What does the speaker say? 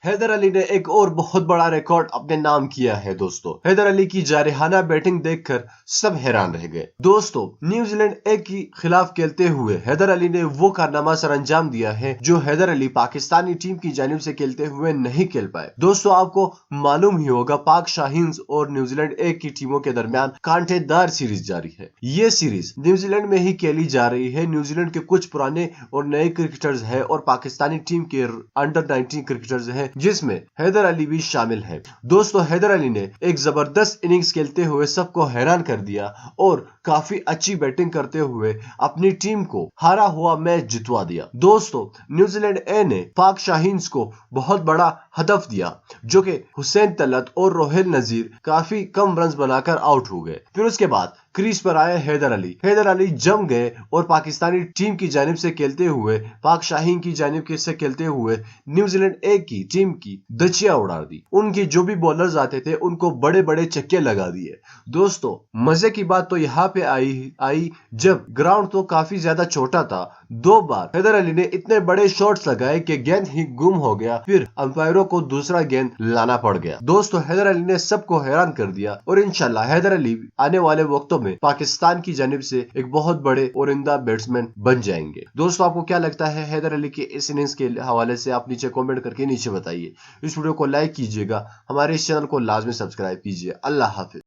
हैदर अली ने एक और बहुत बड़ा रिकॉर्ड अपने नाम किया है दोस्तों। हैदर अली की जारहाना बैटिंग देखकर सब हैरान रह गए। दोस्तों, न्यूजीलैंड ए के खिलाफ खेलते हुए हैदर अली ने वो कारनामा सर अंजाम दिया है जो हैदर अली पाकिस्तानी टीम की जानिब से खेलते हुए नहीं खेल पाए। दोस्तों, आपको मालूम ही होगा पाक शाहीन्स और न्यूजीलैंड ए की टीमों के दरमियान कांटेदार सीरीज जारी है। ये सीरीज न्यूजीलैंड में ही खेली जा रही है। न्यूजीलैंड के कुछ पुराने और नए क्रिकेटर्स है और पाकिस्तानी टीम के अंडर 19 क्रिकेटर्स है जिसमें हैदर अली भी शामिल है। दोस्तों, हैदर अली ने एक जबरदस्त इनिंग्स खेलते हुए सबको हैरान कर दिया और काफी अच्छी बैटिंग करते हुए अपनी टीम को हारा हुआ मैच जितवा दिया। दोस्तों, न्यूजीलैंड ए ने पाक शाहीन्स को बहुत बड़ा हदफ दिया जो कि हुसैन तलत और रोहिल नजीर काफी कम रन बनाकर आउट हो गए। फिर उसके बाद क्रीज पर आए हैदर अली। हैदर अली जम गए और पाकिस्तानी टीम की जानिब से खेलते हुए पाक शाहीन की जानिब से खेलते हुए न्यूजीलैंड ए की टीम की धज्जियां उड़ा दी। उनके जो भी बॉलर्स आते थे उनको बड़े बड़े चक्के लगा दिए। दोस्तों, मजे की बात तो यहाँ पे आई जब ग्राउंड तो काफी ज्यादा छोटा था। 2 बार हैदर अली ने इतने बड़े शॉट्स लगाए कि गेंद ही गुम हो गया। फिर अंपायरों को दूसरा गेंद लाना पड़ गया। दोस्तों, हैदर अली ने सबको हैरान कर दिया और इंशाल्लाह हैदर अली आने वाले वक्तों में पाकिस्तान की जानिब से एक बहुत बड़े औरिंदा बैट्समैन बन जाएंगे। दोस्तों, आपको क्या लगता है हैदर अली के इस इनिंग्स के हवाले से? आप नीचे कमेंट करके नीचे बताइए। इस वीडियो को लाइक कीजिएगा, हमारे इस चैनल को लाजमी सब्सक्राइब कीजिए। अल्लाह हाफिज।